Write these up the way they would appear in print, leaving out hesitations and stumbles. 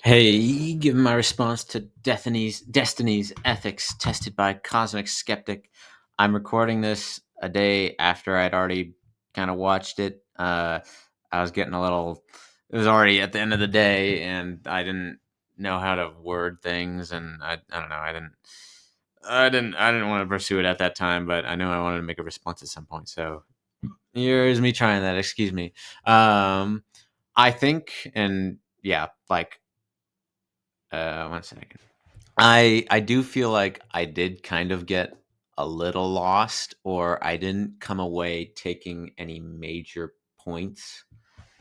Hey, given my response to Destiny's ethics tested by Cosmic Skeptic, I'm recording this a day after I'd already kind of watched it. I was getting a little. It was already at the end of the day, and I didn't know how to word things, and I don't know. I didn't want to pursue it at that time, but I knew I wanted to make a response at some point. So here's me trying that. Excuse me. Um, I think, and yeah, like 1 second. I do feel like I did kind of get a little lost, or I didn't come away taking any major points.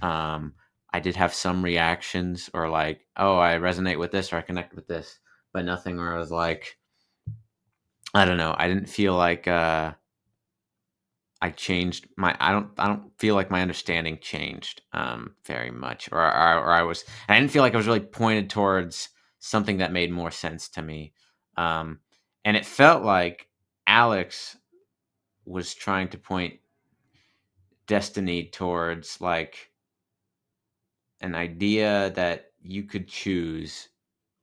Um, I did have some reactions, or like, oh, I resonate with this, or I connect with this, but nothing where I was like, I don't know. I didn't feel like I changed my. I don't feel like my understanding changed very much, or I was. I didn't feel like I was really pointed towards something that made more sense to me, um, and it felt like Alex was trying to point Destiny towards like an idea that you could choose,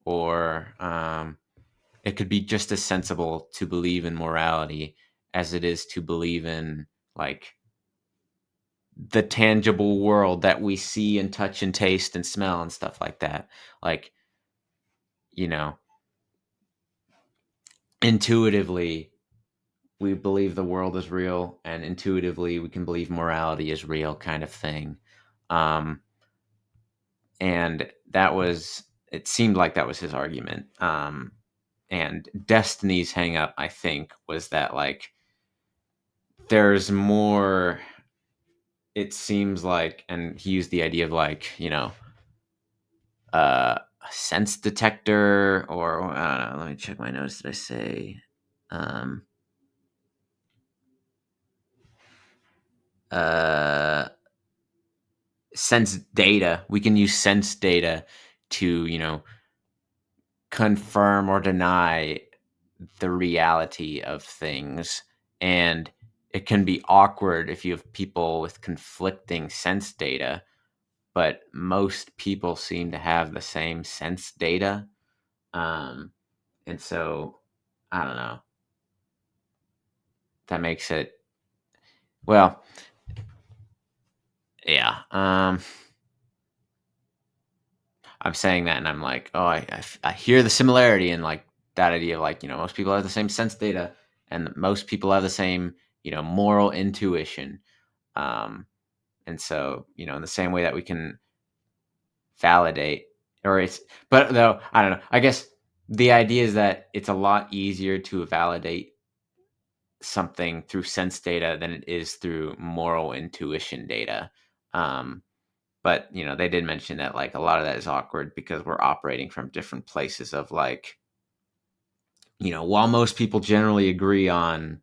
or it could be just as sensible to believe in morality as it is to believe in like the tangible world that we see and touch and taste and smell and stuff like that. Like, you know, intuitively, we believe the world is real, and intuitively, we can believe morality is real, kind of thing. Um, and that was, it seemed like that was his argument. And Destiny's hang up, I think, was that like there's more, it seems like, and he used the idea of like, a sense detector, or I don't know. Let me check my notes. Did I say um, uh, sense data? We can use sense data to confirm or deny the reality of things, and it can be awkward if you have people with conflicting sense data. But most people seem to have the same sense data, um, and so I don't know. That makes it well. Yeah. I'm saying that and I'm like, oh, I hear the similarity in like that idea of like, most people have the same sense data, and most people have the same, moral intuition. Um, and so, in the same way that we can validate, or it's, but though, I don't know, I guess the idea is that it's a lot easier to validate something through sense data than it is through moral intuition data. Um, But, they did mention that, like, a lot of that is awkward because we're operating from different places of, like, while most people generally agree on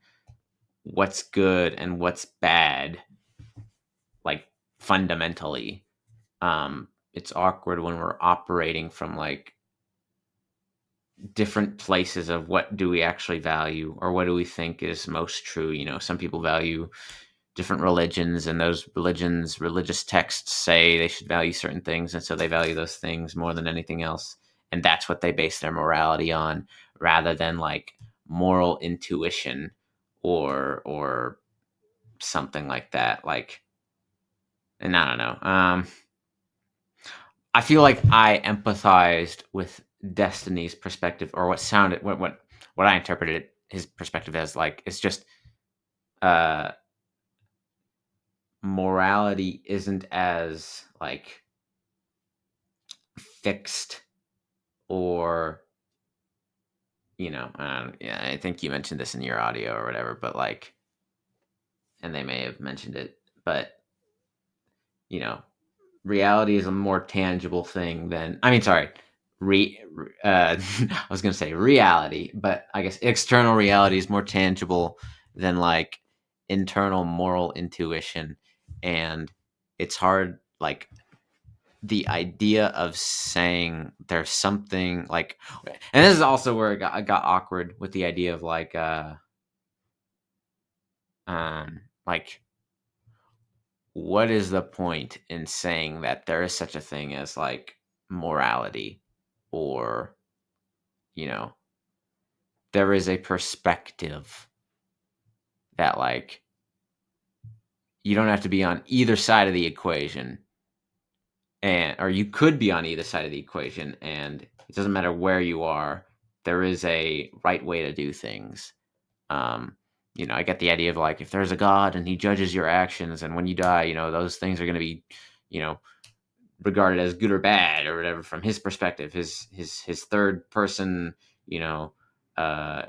what's good and what's bad, like, fundamentally, it's awkward when we're operating from, like, different places of what do we actually value or what do we think is most true. Some people value different religions, and those religious texts say they should value certain things, and so they value those things more than anything else, and that's what they base their morality on, rather than like moral intuition or something like that. Like, and I don't know. I feel like I empathized with Destiny's perspective, or what sounded what I interpreted his perspective as. Like, it's just uh morality isn't as like fixed, or yeah, I think you mentioned this in your audio or whatever, but like, and they may have mentioned it, but you know reality is a more tangible thing than, I mean, sorry, I was going to say reality, but I guess external reality is more tangible than like internal moral intuition. And it's hard, like, the idea of saying there's something like, and this is also where it got awkward with the idea of like like, what is the point in saying that there is such a thing as like morality? or, you know, there is a perspective that, like, you don't have to be on either side of the equation, and or you could be on either side of the equation, and it doesn't matter where you are. There is a right way to do things. Um, I get the idea of, like, if there's a God and he judges your actions, and when you die, those things are going to be, you know, regarded as good or bad or whatever from his perspective, his third person, you know, uh,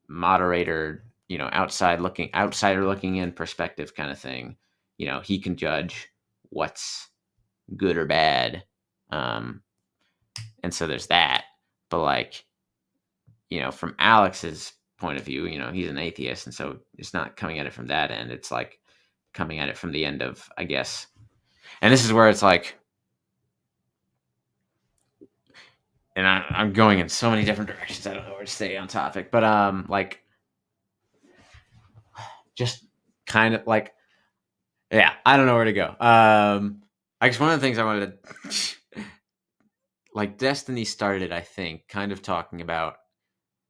moderator, outsider looking in perspective kind of thing. He can judge what's good or bad. Um, and so there's that. But, like, from Alex's point of view, he's an atheist, and so it's not coming at it from that end. It's like coming at it from the end of, I guess. And this is where it's like, and I'm going in so many different directions. I don't know where to stay on topic, but like, just kind of like, yeah, I don't know where to go. I guess one of the things I wanted to, like, Destiny started, I think, kind of talking about,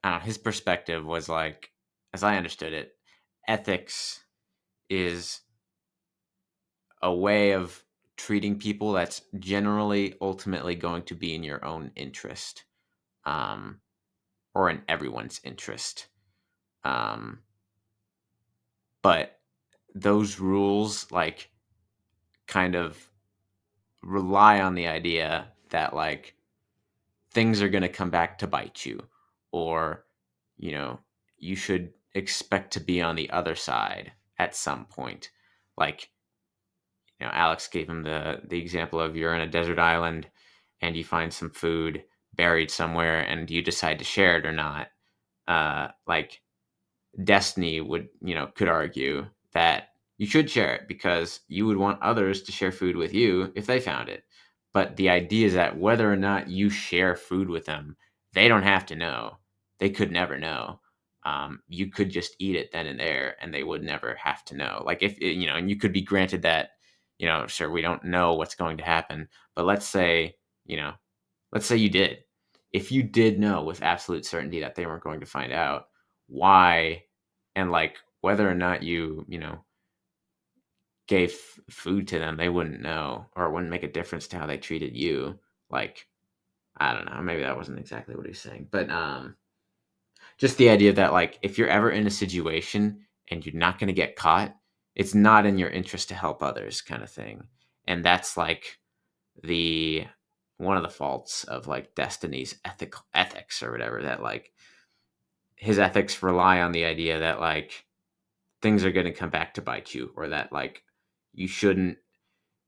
I don't know, his perspective was like, as I understood it, ethics is a way of treating people that's generally ultimately going to be in your own interest, um, or in everyone's interest. Um, but those rules, like, kind of rely on the idea that, like, things are going to come back to bite you, or, you know, you should expect to be on the other side at some point. Like, Alex gave him the example of, you're in a desert island and you find some food buried somewhere and you decide to share it or not. Like, Destiny would, could argue that you should share it because you would want others to share food with you if they found it. But the idea is that whether or not you share food with them, they don't have to know. They could never know. You could just eat it then and there, and they would never have to know. Like, if and you could be granted that, sure, we don't know what's going to happen, but you know, let's say you did. If you did know with absolute certainty that they weren't going to find out, why, and, like, whether or not you gave food to them, they wouldn't know, or it wouldn't make a difference to how they treated you. Like, I don't know, maybe that wasn't exactly what he's saying, but just the idea that, like, if you're ever in a situation and you're not going to get caught, it's not in your interest to help others, kind of thing. And that's, like, the one of the faults of, like, Destiny's ethics or whatever, that, like, his ethics rely on the idea that, like, things are going to come back to bite you, or that, like, you shouldn't,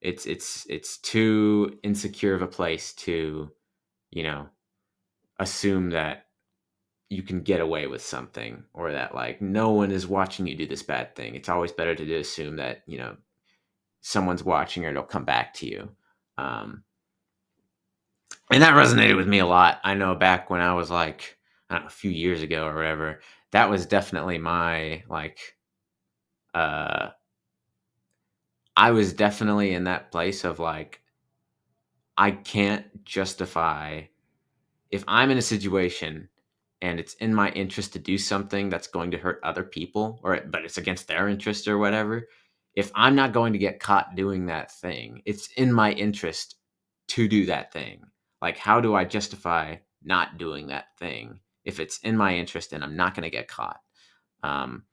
it's too insecure of a place to, you know assume that you can get away with something, or that, like, no one is watching you do this bad thing. It's always better to assume that, someone's watching, or it'll come back to you. um and that resonated with me a lot. I know back when I was, like, I don't know, a few years ago or whatever, that was definitely my, like, uh I was definitely in that place of, like, I can't justify, if I'm in a situation and it's in my interest to do something that's going to hurt other people, but it's against their interest or whatever. If I'm not going to get caught doing that thing, it's in my interest to do that thing. Like, how do I justify not doing that thing if it's in my interest and I'm not going to get caught? Um,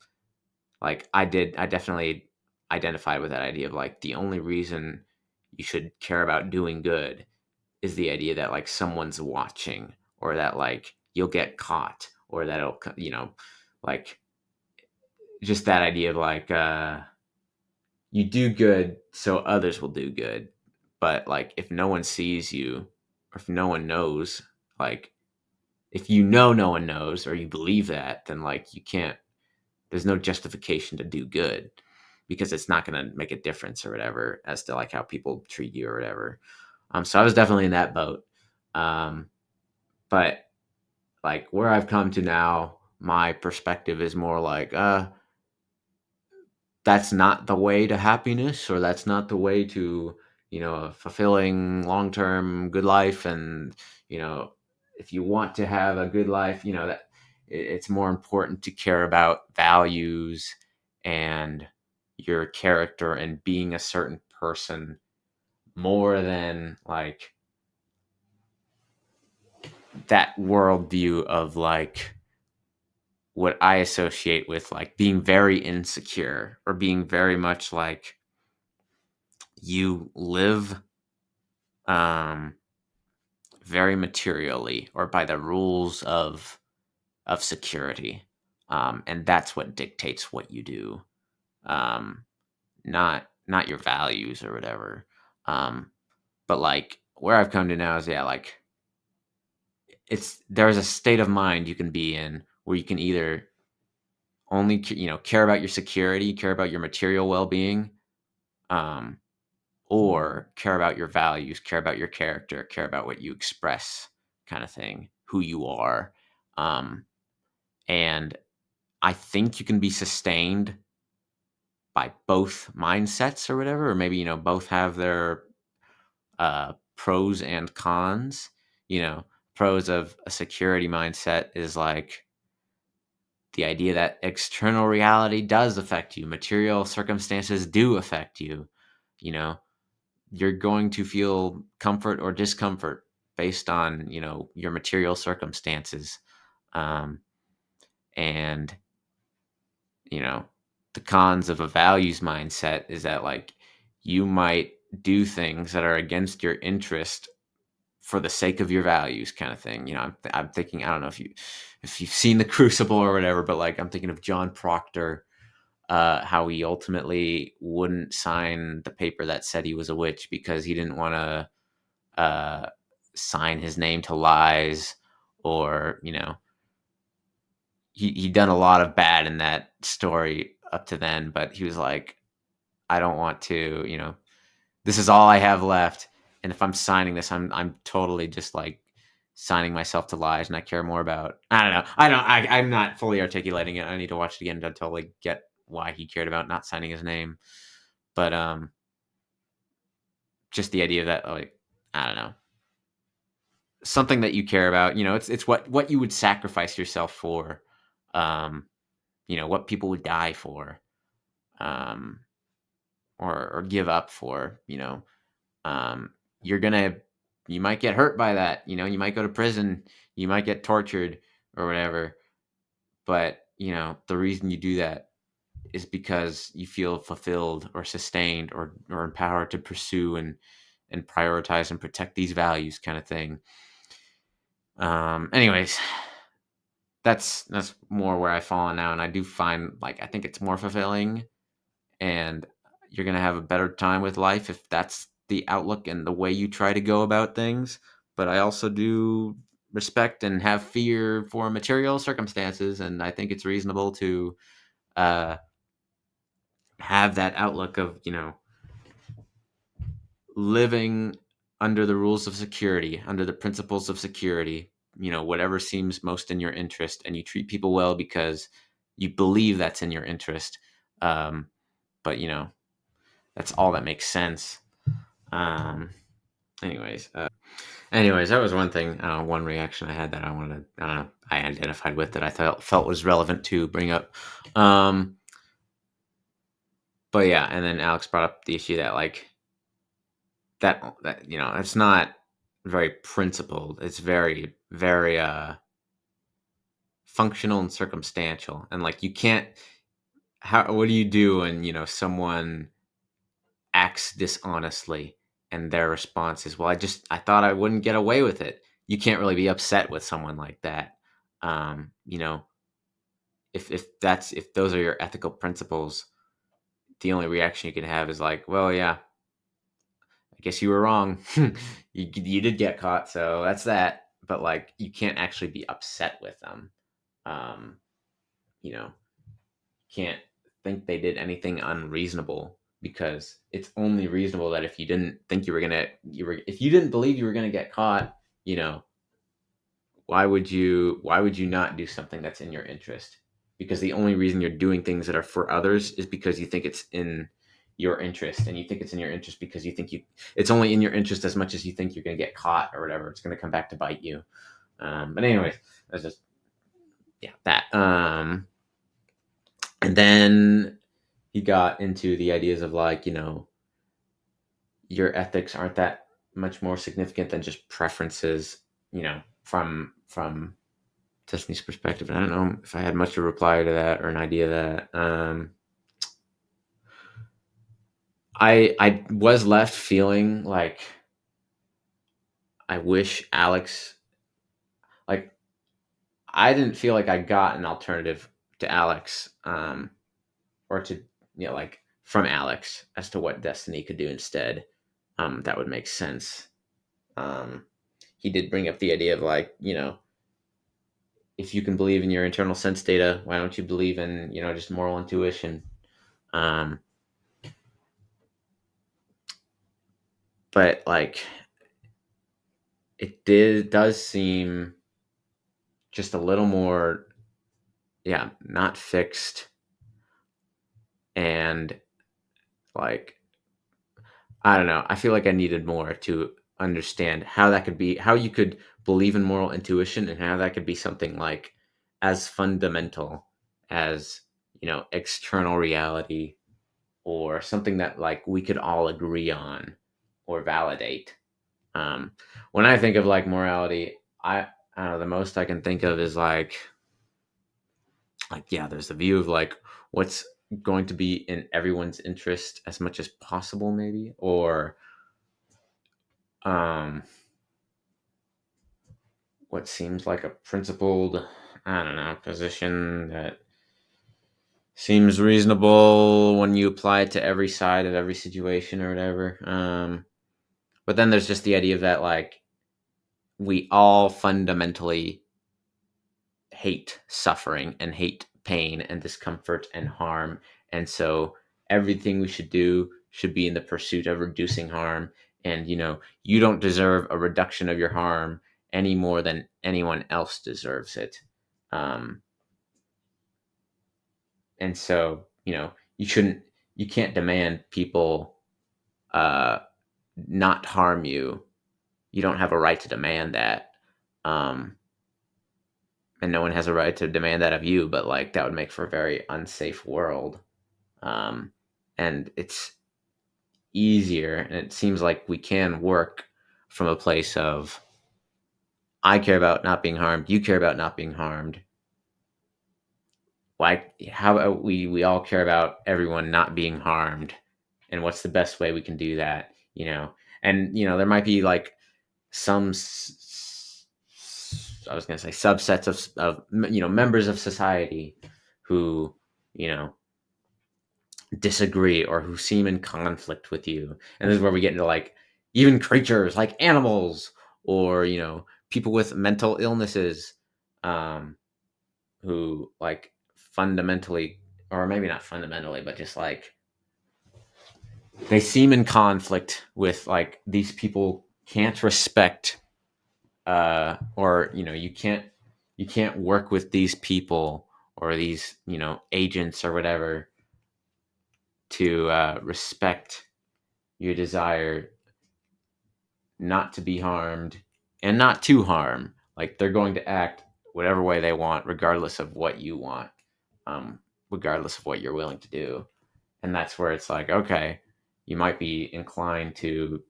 like, I definitely identified with that idea of, like, the only reason you should care about doing good is the idea that, like, someone's watching, or that, like, you'll get caught, or that like, just that idea of, like, you do good so others will do good. But, like, if no one sees you, or if no one knows, like, if no one knows, or you believe that, then, like, you can't, there's no justification to do good, because it's not going to make a difference or whatever as to, like, how people treat you or whatever. So I was definitely in that boat. Um, but, like, where I've come to now, my perspective is more like, that's not the way to happiness, or that's not the way to, a fulfilling long-term good life. And, you know, if you want to have a good life, that it's more important to care about values and your character and being a certain person more than like that worldview of like what I associate with like being very insecure or being very much like you live um very materially or by the rules of security, and that's what dictates what you do, um not your values or whatever. But like where I've come to now is, yeah, like there's a state of mind you can be in where you can either only care about your security, care about your material well-being, um or care about your values, care about your character, care about what you express, kind of thing, who you are. um and I think you can be sustained by both mindsets or whatever, or maybe both have their pros and cons. you know Pros of a security mindset is like the idea that external reality does affect you, material circumstances do affect you. you know you're going to feel comfort or discomfort based on your material circumstances. um, and you know the cons of a values mindset is that like you might do things that are against your interest for the sake of your values, kind of thing. I'm thinking, I don't know if you've seen The Crucible or whatever, but like I'm thinking of John Proctor, how he ultimately wouldn't sign the paper that said he was a witch because he didn't want to sign his name to lies, or he'd done a lot of bad in that story up to then, but he was like, I don't want to, this is all I have left. And if I'm signing this, I'm totally just like signing myself to lies, and I care more about, I don't know. I'm not fully articulating it. I need to watch it again to totally get why he cared about not signing his name. But just the idea that, like, I don't know, something that you care about, it's what you would sacrifice yourself for. Um, what people would die for. Um, or give up for. Um, you're gonna you might get hurt by that. You might go to prison, you might get tortured or whatever. But the reason you do that is because you feel fulfilled or sustained or empowered to pursue and prioritize and protect these values, kind of thing. Anyways, that's more where I fall on now, and I do find, like, I think it's more fulfilling, and you're going to have a better time with life if that's the outlook and the way you try to go about things. But I also do respect and have fear for material circumstances, and I think it's reasonable to uh, have that outlook of living under the rules of security, under the principles of security, whatever seems most in your interest, and you treat people well because you believe that's in your interest. But that's all that makes sense. Um, anyways, that was one thing. One reaction I had that I wanted to, I don't know, I identified with, that I felt was relevant to bring up. Um, but yeah, and then Alex brought up the issue that like that it's not very principled. It's very very functional and circumstantial, and like you can't. How What do you do when someone acts dishonestly and their response is, well, I thought I wouldn't get away with it. You can't really be upset with someone like that. um you know if those are your ethical principles, the only reaction you can have is like, well, yeah, I guess you were wrong. You did get caught, so that's that. But like, you can't actually be upset with them. um you know can't think they did anything unreasonable, because it's only reasonable that if you didn't think if you didn't believe you were gonna get caught, you know, why would you not do something that's in your interest? Because the only reason you're doing things that are for others is because you think it's in your interest, and you think it's in your interest because you think it's only in your interest as much as you think you're gonna get caught or whatever. It's gonna come back to bite you. But anyways, that's just yeah that. And then he got into the ideas of like your ethics aren't that much more significant than just preferences. From Tiffany's perspective. And I don't know if I had much to reply to that or an idea of that. I was left feeling like I wish Alex, like I didn't feel like I got an alternative to Alex, or to like from Alex as to what Destiny could do instead. That would make sense. Um, he did bring up the idea of like if you can believe in your internal sense data, why don't you believe in just moral intuition? Um, but like does seem just a little more, yeah, not fixed, and like I don't know. I feel like I needed more to understand how that could be, how you could believe in moral intuition, and how that could be something like as fundamental as external reality, or something that like we could all agree on or validate. Um, when I think of like morality, I don't know. The most I can think of is yeah, there's the view of like what's going to be in everyone's interest as much as possible, maybe, or um, what seems like a principled, I don't know, position that seems reasonable when you apply it to every side of every situation or whatever. But then there's just the idea of that like we all fundamentally hate suffering and hate pain and discomfort and harm. And so everything we should do should be in the pursuit of reducing harm. And, you don't deserve a reduction of your harm any more than anyone else deserves it. Um, and so, you shouldn't, you can't demand people uh, not harm you. You don't have a right to demand that. Um, and no one has a right to demand that of you, but like that would make for a very unsafe world. um, and it's easier, and it seems like we can work from a place of I care about not being harmed, you care about not being harmed. Like how about we all care about everyone not being harmed, and what's the best way we can do that? And there might be like some I was going to say subsets of members of society who you know disagree or who seem in conflict with you. And this is where we get into like even creatures like animals, or people with mental illnesses, um who like fundamentally, or maybe not fundamentally, but just like they seem in conflict with like these people can't respect, or you can't work with these people or these agents or whatever to respect your desire not to be harmed and not to harm. Like they're going to act whatever way they want, regardless of what you want, regardless of what you're willing to do. And that's where it's like, okay, you might be inclined to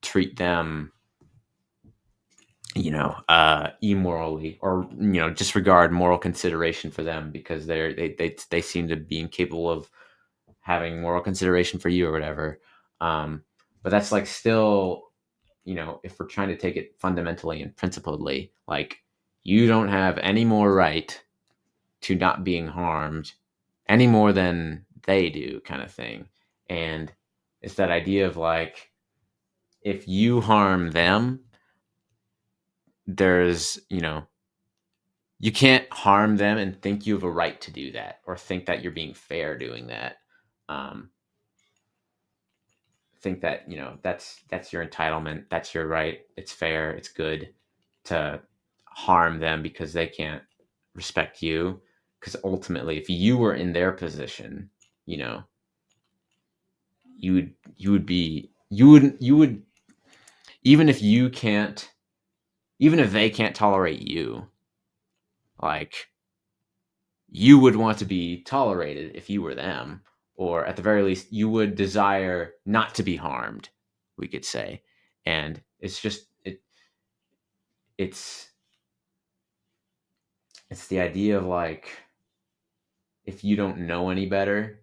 treat them, immorally, or disregard moral consideration for them because they seem to be incapable of having moral consideration for you or whatever. But that's like still, if we're trying to take it fundamentally and principledly, like you don't have any more right to not being harmed any more than they do, kind of thing. And it's that idea of like, if you harm them, there's, you can't harm them and think you have a right to do that, or think that you're being fair doing that. Um, think that that's your entitlement, that's your right, it's fair, it's good to harm them because they can't respect you. Because ultimately, if you were in their position, you know you would be you would even if you can't even if they can't tolerate you, like you would want to be tolerated if you were them, or at the very least, you would desire not to be harmed, we could say. And it's just it's it's the idea of like if you don't know any better,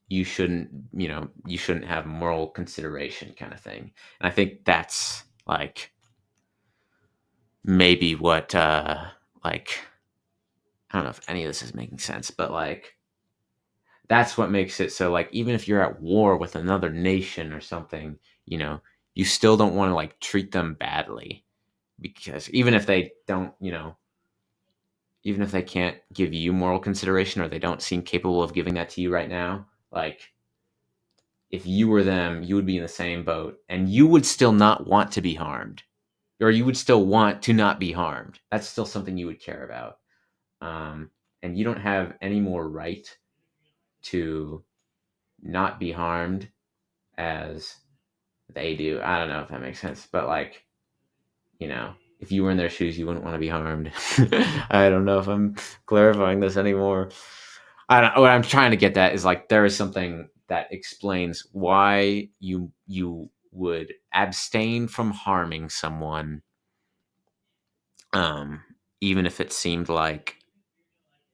you shouldn't have moral consideration kind of thing. And I think that's like maybe what like I don't know if any of this is making sense, but like that's what makes it so like even if you're at war with another nation or something, you know, you still don't want to like treat them badly because even if they don't, even if they can't give you moral consideration or they don't seem capable of giving that to you right now, like if you were them, you would be in the same boat and you would still not want to be harmed or you would still want to not be harmed. That's still something you would care about. Um, and you don't have any more right to not be harmed as they do. I don't know if that makes sense, but like, if you were in their shoes, you wouldn't want to be harmed. I don't know if I'm clarifying this anymore. I don't. What I'm trying to get at is like there is something that explains why you would abstain from harming someone, um, even if it seemed like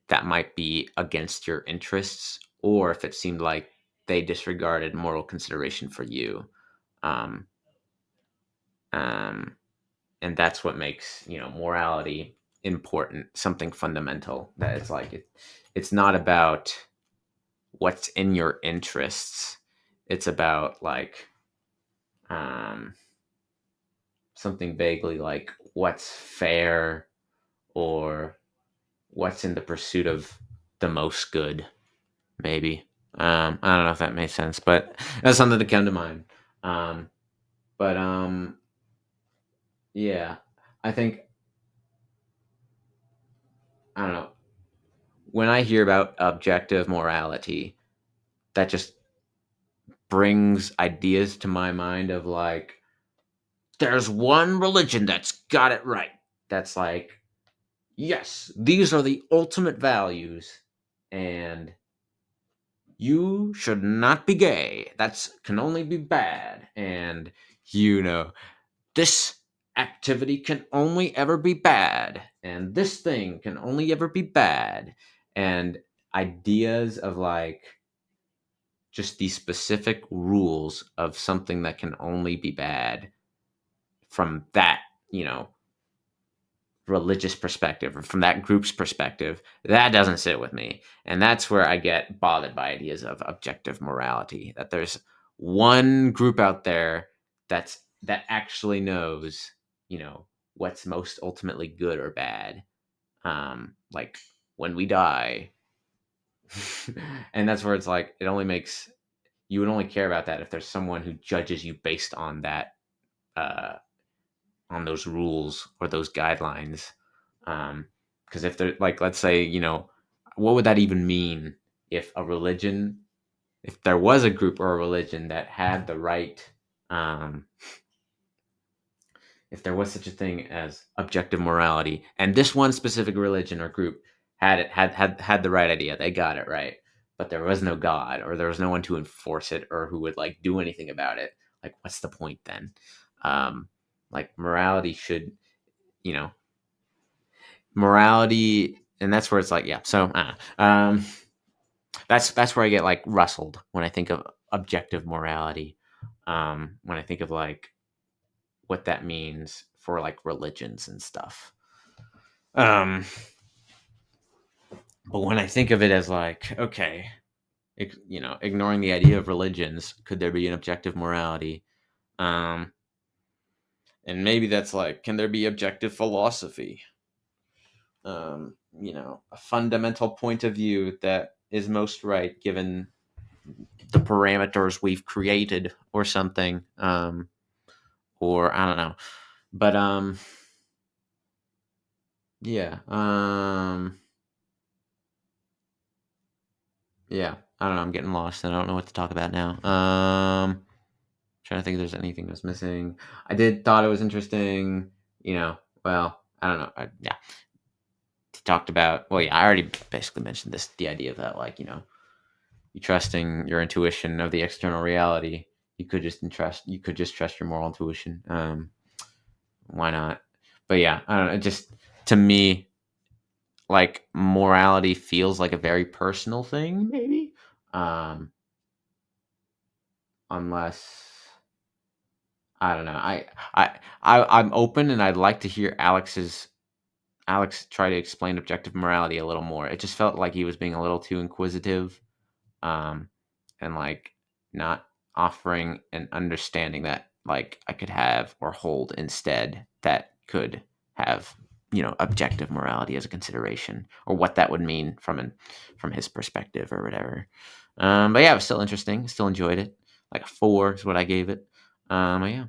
that might be against your interests, or if it seemed like they disregarded moral consideration for you. Um, um, and that's what makes morality important, something fundamental. That it's like it's not about what's in your interests. It's about like um, something vaguely like what's fair or what's in the pursuit of the most good. Maybe I don't know if that makes sense, but that's something to come to mind. Um, but yeah, I think I don't know when I hear about objective morality, that just brings ideas to my mind of like there's one religion that's got it right. That's like yes, these are the ultimate values and you should not be gay. That's can only be bad. And you know, this activity can only ever be bad and this thing can only ever be bad. And ideas of like just these specific rules of something that can only be bad from that, you know, religious perspective or from that group's perspective, that doesn't sit with me. And that's where I get bothered by ideas of objective morality, that there's one group out there that actually knows, what's most ultimately good or bad. Like when we die. And that's where it's like it only makes you would only care about that if there's someone who judges you based on that uh on those rules or those guidelines. Because if they're like, let's say, what would that even mean if a religion, if there was a group or a religion that had the right, um, if there was such a thing as objective morality, and this one specific religion or group had the right idea, they got it right, but there was no God or there was no one to enforce it or who would like do anything about it. Like, what's the point then? Um, like morality should, you know, morality, and that's where it's like, yeah. So that's where I get like rustled when I think of objective morality. When I think of like what that means for like religions and stuff. Um, but when I think of it as like, okay, ignoring the idea of religions, could there be an objective morality? Um, and maybe that's like, can there be objective philosophy? A fundamental point of view that is most right given the parameters we've created or something. Or I don't know. But yeah. Yeah. I don't know. I'm getting lost and I don't know what to talk about now. Trying to think if there's anything that's missing. I did thought it was interesting, Well, I don't know. Yeah, he talked about. Well, yeah, I already basically mentioned this. The idea that, like, you trusting your intuition of the external reality. You could just trust your moral intuition. Why not? But yeah, I don't know. It just, to me, like, morality feels like a very personal thing, maybe. Um, unless I don't know. I'm open, and I'd like to hear Alex try to explain objective morality a little more. It just felt like he was being a little too inquisitive, um, and, like, not offering an understanding that, like, I could have or hold instead, that could have, objective morality as a consideration, or what that would mean from his perspective or whatever. But yeah, it was still interesting. Still enjoyed it. Like a 4 is what I gave it. But yeah.